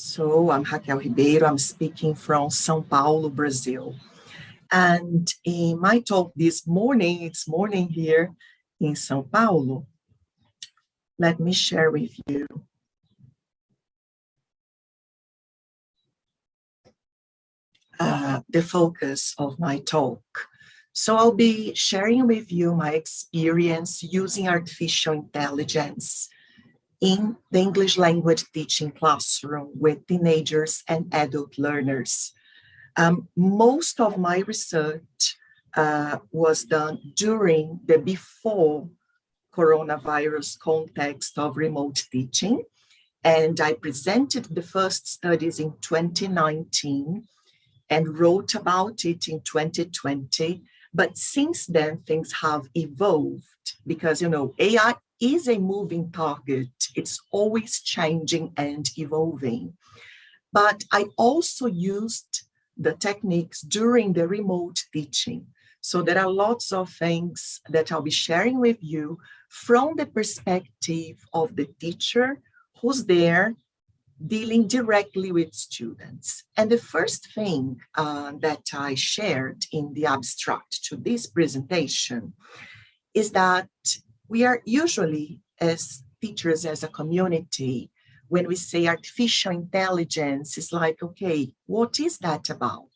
So I'm Raquel Ribeiro, I'm speaking from São Paulo, Brazil. And in my talk this morning, it's morning here in São Paulo, let me share with you the focus of my talk. So I'll be sharing with you my experience using artificial intelligence in the English language teaching classroom with teenagers and adult learners. Most of my research was done during the before coronavirus context of remote teaching, and I presented the first studies in 2019 and wrote about it in 2020. But since then, things have evolved because, AI is a moving target. It's always changing and evolving. But I also used the techniques during the remote teaching. So there are lots of things that I'll be sharing with you from the perspective of the teacher who's there dealing directly with students. And the first thing that I shared in the abstract to this presentation is that we are usually, as teachers, as a community, when we say artificial intelligence, it's like, okay, what is that about?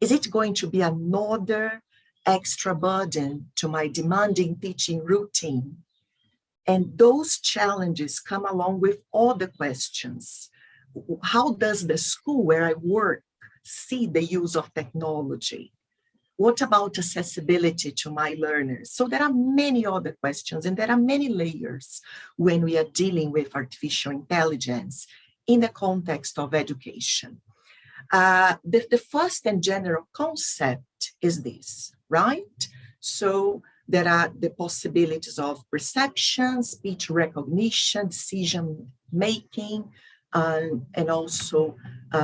Is it going to be another extra burden to my demanding teaching routine? And those challenges come along with all the questions. How does the school where I work see the use of technology? What about accessibility to my learners? So there are many other questions and there are many layers when we are dealing with artificial intelligence in the context of education. The first and general concept is this, right? So there are the possibilities of perception, speech recognition, decision making, and also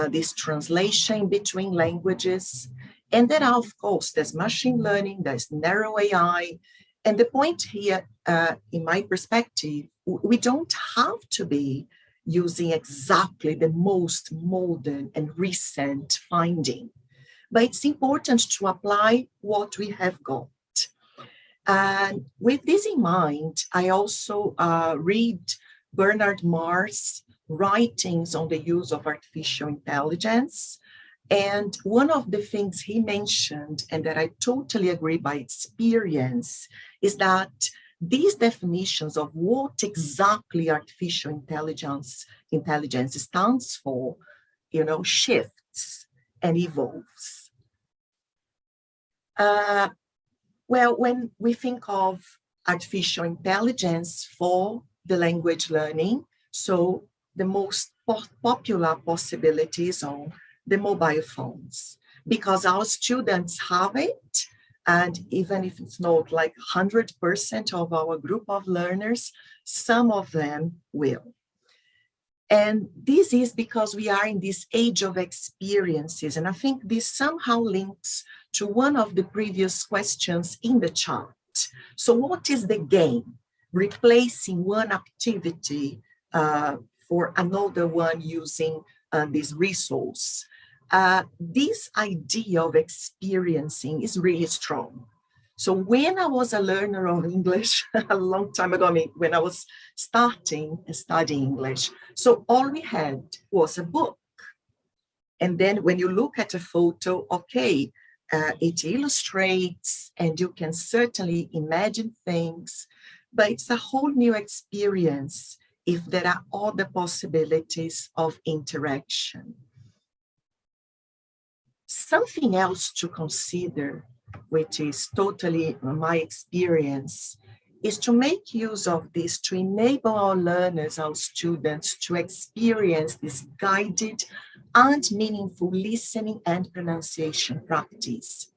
this translation between languages. And then, of course, there's machine learning, there's narrow AI. And the point here, in my perspective, we don't have to be using exactly the most modern and recent finding. But it's important to apply what we have got. And with this in mind, I also read Bernard Marr's writings on the use of artificial intelligence. And one of the things he mentioned, and that I totally agree by experience, is that these definitions of what exactly artificial intelligence stands for, shifts and evolves. Well, when we think of artificial intelligence for the language learning, so the most popular possibilities on the mobile phones, because our students have it, and even if it's not like 100% of our group of learners, some of them will. And this is because we are in this age of experiences, and I think this somehow links to one of the previous questions in the chart. So what is the gain? Replacing one activity for another one using this resource. This idea of experiencing is really strong. So when I was a learner of English a long time ago, when I was starting studying English, so all we had was a book. And then when you look at a photo, okay, it illustrates and you can certainly imagine things, but it's a whole new experience if there are other possibilities of interaction. Something else to consider, which is totally my experience, is to make use of this to enable our learners, our students, to experience this guided and meaningful listening and pronunciation practice.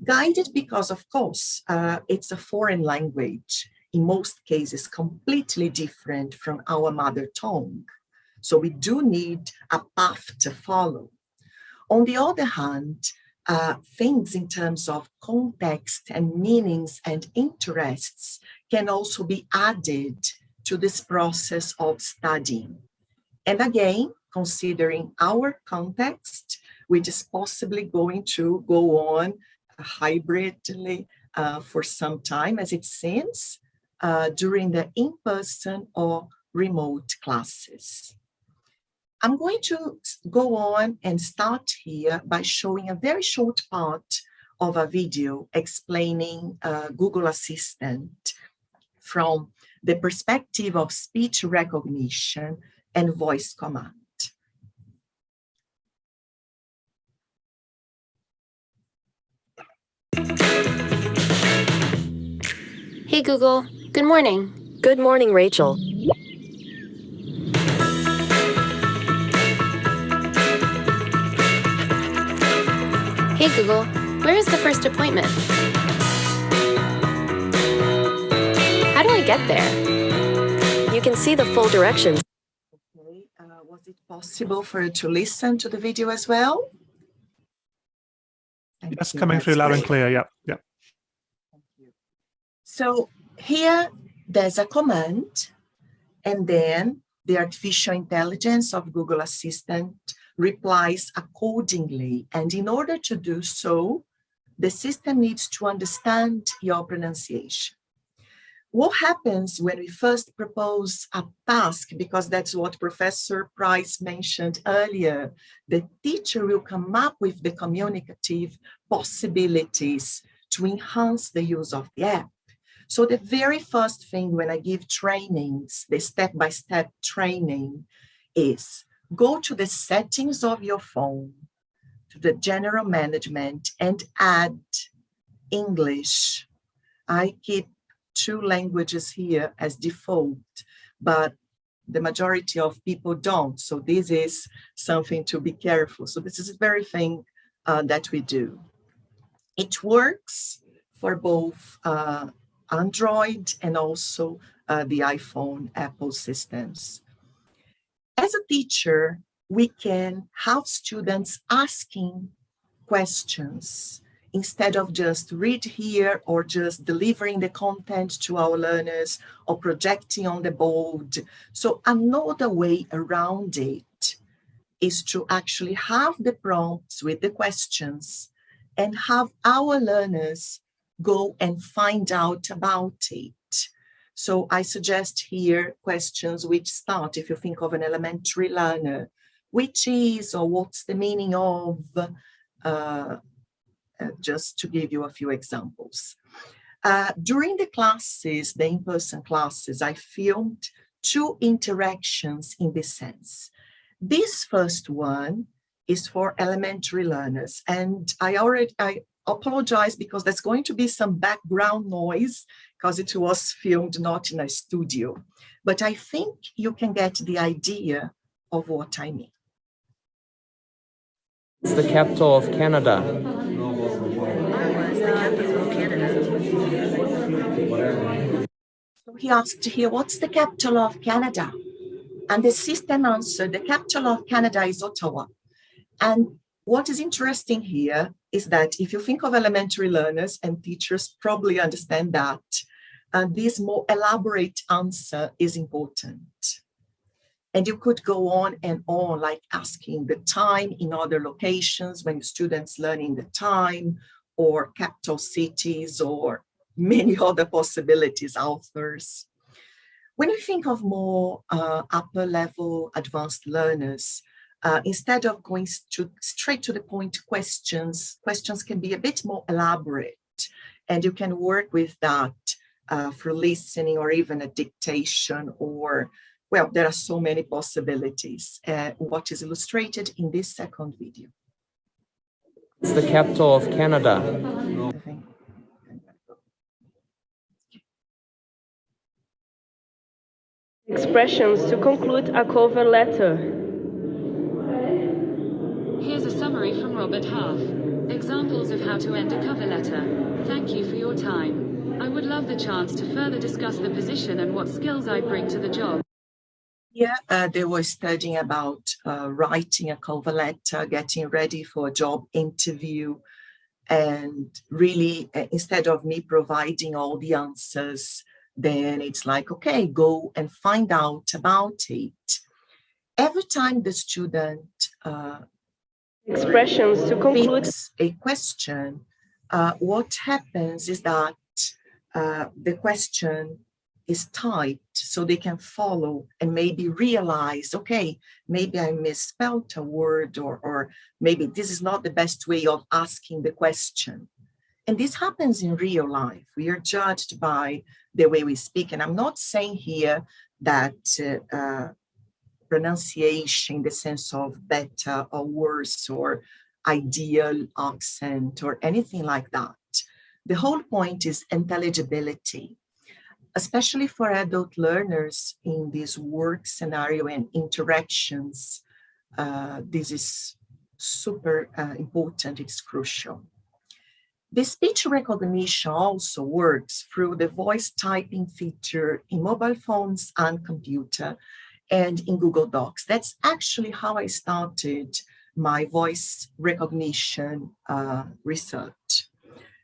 Guided because, of course, it's a foreign language, in most cases completely different from our mother tongue. So we do need a path to follow. On the other hand, things in terms of context and meanings and interests can also be added to this process of studying. And again, considering our context, which is possibly going to go on hybridly for some time, as it seems, during the in-person or remote classes. I'm going to go on and start here by showing a very short part of a video explaining Google Assistant from the perspective of speech recognition and voice command. Hey Google, good morning. Good morning, Rachel. Hey Google, where is the first appointment? How do I get there? You can see the full directions. Okay, was it possible for you to listen to the video as well? Yes, coming through loud and clear, yeah. Thank you. So here there's a command, and then the artificial intelligence of Google Assistant replies accordingly. And in order to do so, the system needs to understand your pronunciation. What happens when we first propose a task, because that's what Professor Price mentioned earlier, the teacher will come up with the communicative possibilities to enhance the use of the app. So the very first thing when I give trainings, the step-by-step training, is go to the settings of your phone, to the general management, and add English. I keep 2 languages here as default, but the majority of people don't. So this is something to be careful. So this is the very thing that we do. It works for both Android and also the iPhone, Apple systems. As a teacher, we can have students asking questions instead of just read here or just delivering the content to our learners or projecting on the board. So another way around it is to actually have the prompts with the questions and have our learners go and find out about it. So I suggest here questions which start, if you think of an elementary learner, which is or what's the meaning of, just to give you a few examples. During the classes, the in-person classes, I filmed 2 interactions in this sense. This first one is for elementary learners, and I apologize because there's going to be some background noise because it was filmed not in a studio, but I think you can get the idea of what I mean. It's the capital of Canada. So he asked here, what's the capital of Canada? And the system answered, the capital of Canada is Ottawa. And what is interesting here is that if you think of elementary learners, and teachers probably understand that, this more elaborate answer is important. And you could go on and on, like asking the time in other locations when students learning the time, or capital cities, or many other possibilities, authors. When you think of more upper level advanced learners, instead of going straight to the point questions can be a bit more elaborate, and you can work with that through listening or even a dictation, or, well, there are so many possibilities. What is illustrated in this second video. It's the capital of Canada. Expressions to conclude a cover letter. Here's a summary from Robert Half. Examples of how to end a cover letter. Thank you for your time. I would love the chance to further discuss the position and what skills I bring to the job. Yeah, they were studying about writing a cover letter, getting ready for a job interview. And really, instead of me providing all the answers, then it's like, okay, go and find out about it. Every time the student Expressions to conclude. picks a question, what happens is that the question is typed so they can follow and maybe realize, okay, maybe I misspelled a word, or maybe this is not the best way of asking the question. And this happens in real life. We are judged by the way we speak. And I'm not saying here that pronunciation in the sense of better or worse or ideal accent or anything like that. The whole point is intelligibility, especially for adult learners in this work scenario and interactions. This is super important, it's crucial. The speech recognition also works through the voice typing feature in mobile phones and computer and in Google Docs. That's actually how I started my voice recognition research.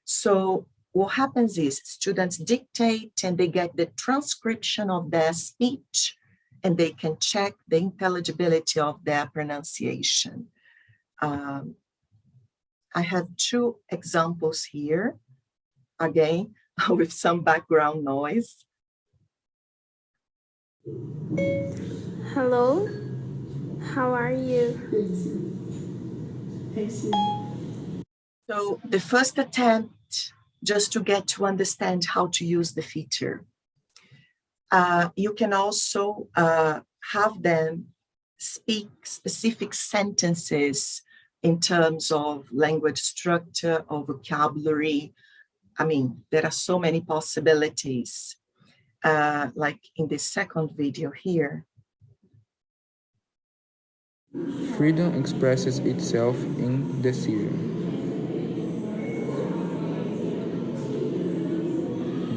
So what happens is students dictate and they get the transcription of their speech and they can check the intelligibility of their pronunciation. I have two examples here, again, with some background noise. Hello, how are you? So the first attempt, just to get to understand how to use the feature. You can also have them speak specific sentences in terms of language structure or vocabulary. I mean, there are so many possibilities, like in the second video here. Freedom expresses itself in decision.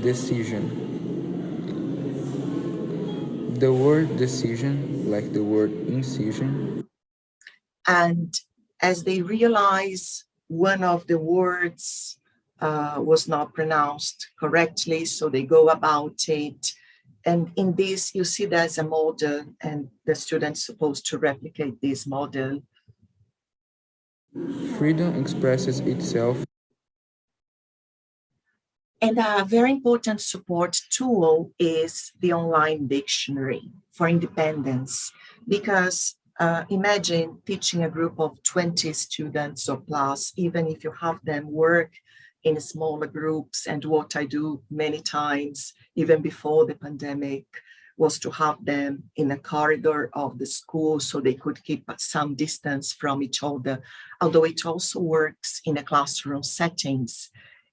Decision. The word decision, like the word incision. And as they realize one of the words was not pronounced correctly, so they go about it. And in this, you see there's a model, and the student's supposed to replicate this model. Freedom expresses itself. And a very important support tool is the online dictionary for independence, because imagine teaching a group of 20 students or plus, even if you have them work in smaller groups. And what I do many times, even before the pandemic, was to have them in a corridor of the school so they could keep some distance from each other, although it also works in a classroom settings.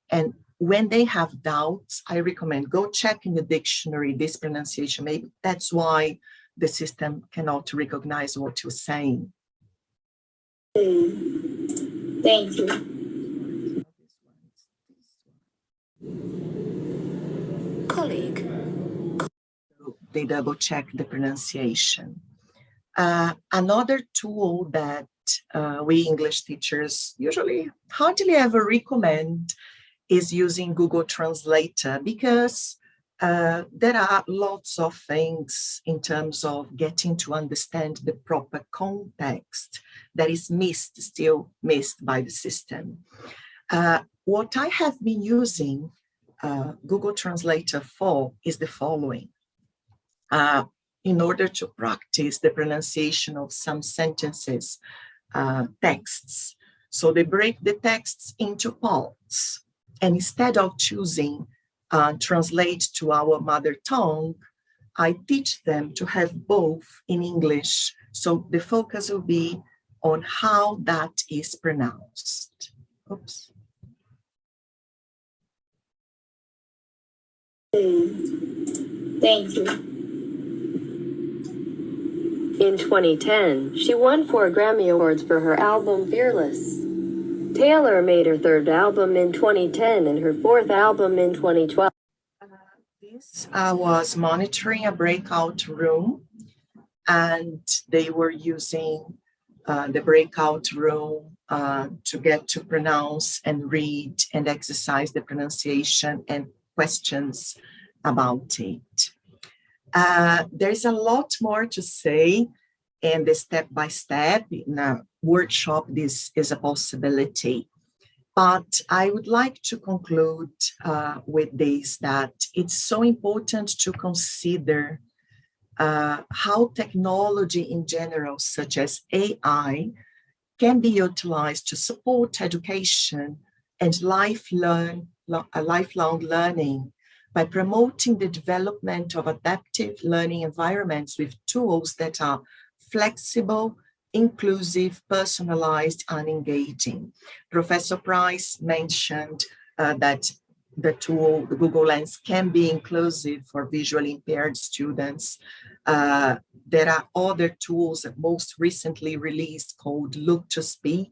And when they have doubts, I recommend go check in the dictionary this pronunciation. Maybe that's why the system cannot recognize what you're saying. Thank you. Colleague. They double check the pronunciation. Another tool that we English teachers usually hardly ever recommend is using Google Translator, because there are lots of things in terms of getting to understand the proper context that is still missed by the system. What I have been using Google Translator for is the following. In order to practice the pronunciation of some sentences, texts. So they break the texts into parts. And instead of choosing translate to our mother tongue, I teach them to have both in English. So the focus will be on how that is pronounced. Oops. Thank you. In 2010, she won 4 Grammy Awards for her album Fearless. Taylor made her 3rd album in 2010 and her 4th album in 2012. This was monitoring a breakout room, and they were using the breakout room to get to pronounce and read and exercise the pronunciation and questions about it. There's a lot more to say, and the step-by-step in a workshop, this is a possibility. But I would like to conclude with this, that it's so important to consider how technology in general, such as AI, can be utilized to support education and lifelong learning by promoting the development of adaptive learning environments with tools that are flexible, inclusive, personalized, and engaging. Professor Price mentioned that the tool, the Google Lens, can be inclusive for visually impaired students. There are other tools that most recently released called Look to Speak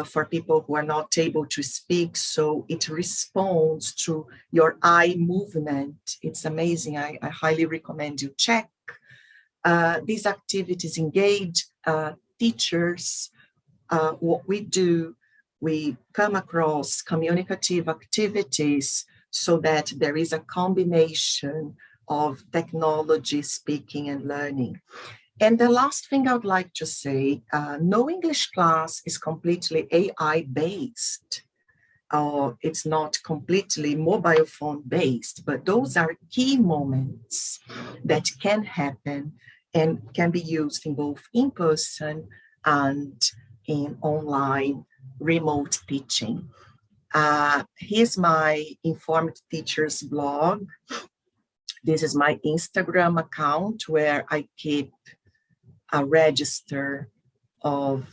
for people who are not able to speak. So it responds to your eye movement. It's amazing. I highly recommend you check. These activities engage teachers. What we do, we come across communicative activities so that there is a combination of technology, speaking, and learning. And the last thing I would like to say, no English class is completely AI-based. It's not completely mobile phone based, but those are key moments that can happen and can be used in both in-person and in online remote teaching. Here's my Informed Teachers blog. This is my Instagram account where I keep a register of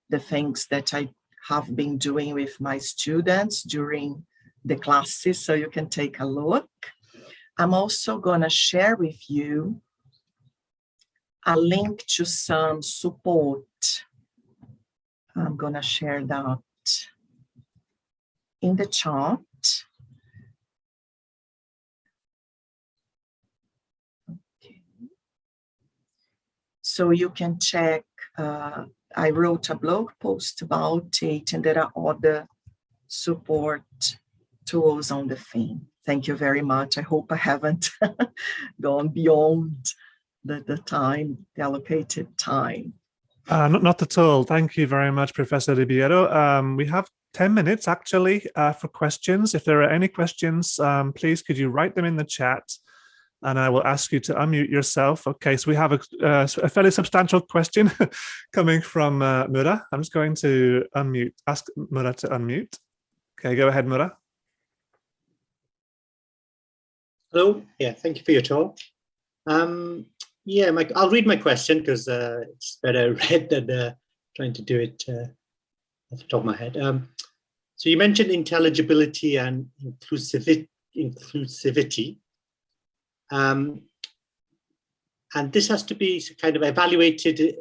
the things that I have been doing with my students during the classes, so you can take a look. I'm also gonna share with you a link to some support. I'm gonna share that in the chat. Okay. So you can check, I wrote a blog post about it, and there are other support tools on the theme. Thank you very much. I hope I haven't gone beyond the time, the allocated time. Not at all. Thank you very much, Professor Ribeiro. We have 10 minutes actually for questions. If there are any questions, please could you write them in the chat, and I will ask you to unmute yourself. Okay, so we have a fairly substantial question coming from Mura. I'm just going to ask Mura to unmute. Okay, go ahead, Mura. Hello, yeah, thank you for your talk. Yeah, I'll read my question because it's better read than trying to do it off the top of my head. So you mentioned intelligibility and inclusivity. And this has to be kind of evaluated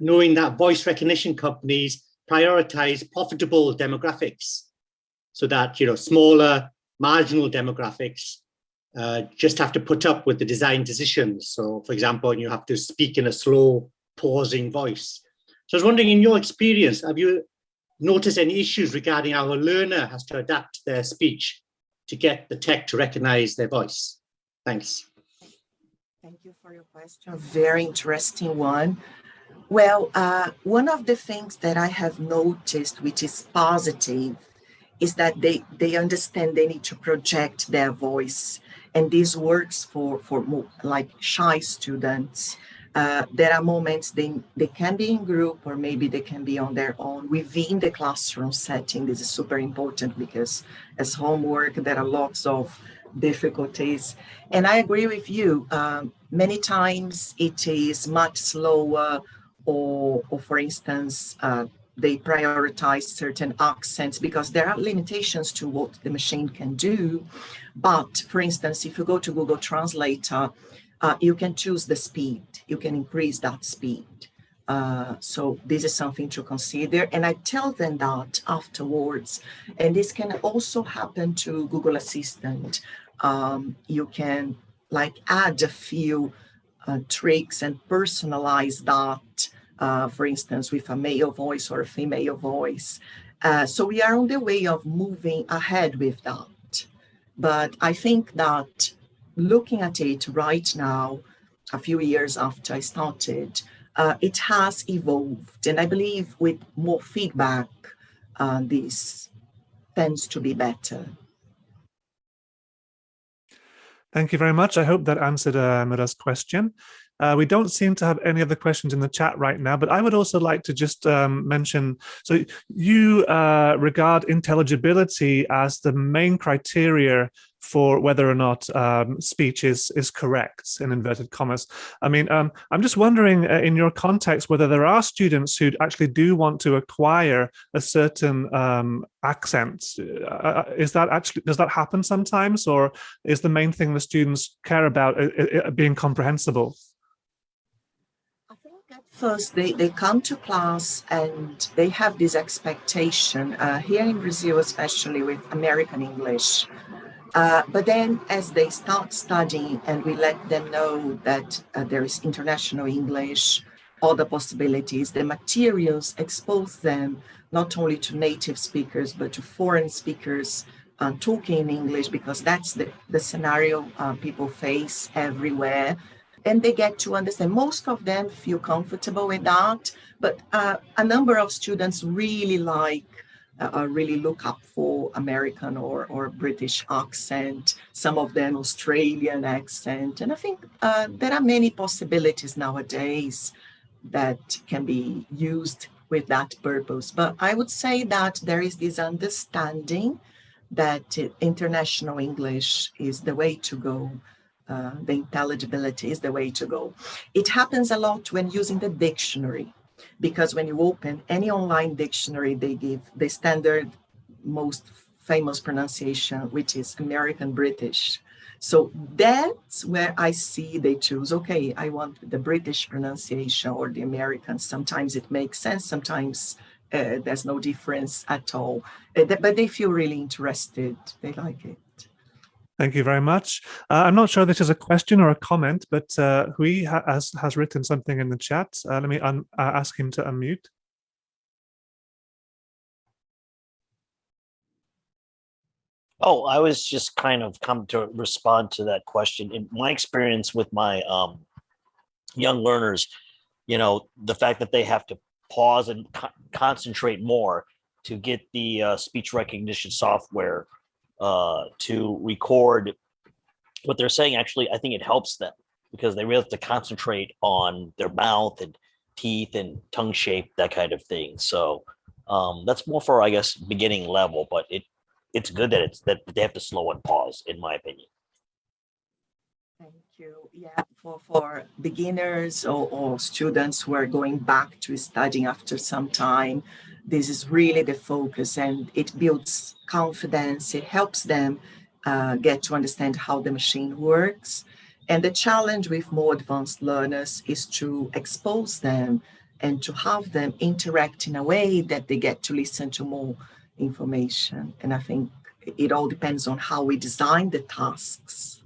knowing that voice recognition companies prioritize profitable demographics so that, you know, smaller marginal demographics just have to put up with the design decisions. So for example, you have to speak in a slow, pausing voice. So I was wondering, in your experience, have you noticed any issues regarding how a learner has to adapt their speech to get the tech to recognize their voice? Thanks. Thank you for your question. Very interesting one. Well, one of the things that I have noticed, which is positive, is that they understand they need to project their voice. And this works for more, like shy students. There are moments they can be in group, or maybe they can be on their own within the classroom setting. This is super important because as homework, there are lots of difficulties. And I agree with you. Many times it is much slower, or for instance, they prioritize certain accents because there are limitations to what the machine can do. But for instance, if you go to Google Translator, you can choose the speed. You can increase that speed. So this is something to consider. And I tell them that afterwards. And this can also happen to Google Assistant. You can like add a few tricks and personalize that, for instance, with a male voice or a female voice. So we are on the way of moving ahead with that. But I think that looking at it right now, a few years after I started, it has evolved. And I believe with more feedback, this tends to be better. Thank you very much. I hope that answered Mira's question. We don't seem to have any other questions in the chat right now, but I would also like to just mention, so you regard intelligibility as the main criteria for whether or not speech is correct, in inverted commas. I mean, I'm just wondering in your context whether there are students who actually do want to acquire a certain accent. Is that actually, does that happen sometimes, or is the main thing the students care about being comprehensible? I think at first they come to class and they have this expectation, here in Brazil, especially with American English. But then as they start studying and we let them know that there is international English, other possibilities, the materials expose them not only to native speakers, but to foreign speakers talking in English, because that's the scenario people face everywhere. And they get to understand. Most of them feel comfortable with that, but a number of students really really look up for American or British accent, some of them Australian accent. And I think there are many possibilities nowadays that can be used with that purpose. But I would say that there is this understanding that international English is the way to go. The intelligibility is the way to go. It happens a lot when using the dictionary, because when you open any online dictionary, they give the standard most famous pronunciation, which is American British. So that's where I see they choose, okay, I want the British pronunciation or the American. Sometimes it makes sense, sometimes there's no difference at all. But they feel really interested, they like it. Thank you very much. I'm not sure this is a question or a comment, but Hui has written something in the chat. Let me ask him to unmute. Oh, I was just kind of come to respond to that question. In my experience with my young learners, you know, the fact that they have to pause and concentrate more to get the speech recognition software to record what they're saying, actually, I think it helps them because they really have to concentrate on their mouth and teeth and tongue shape, that kind of thing. So that's more for, I guess, beginning level, but it's good that that they have to slow and pause, in my opinion. Thank you. Yeah, for beginners or students who are going back to studying after some time, this is really the focus, and it builds confidence. It helps them get to understand how the machine works. And the challenge with more advanced learners is to expose them and to have them interact in a way that they get to listen to more information. And I think it all depends on how we design the tasks.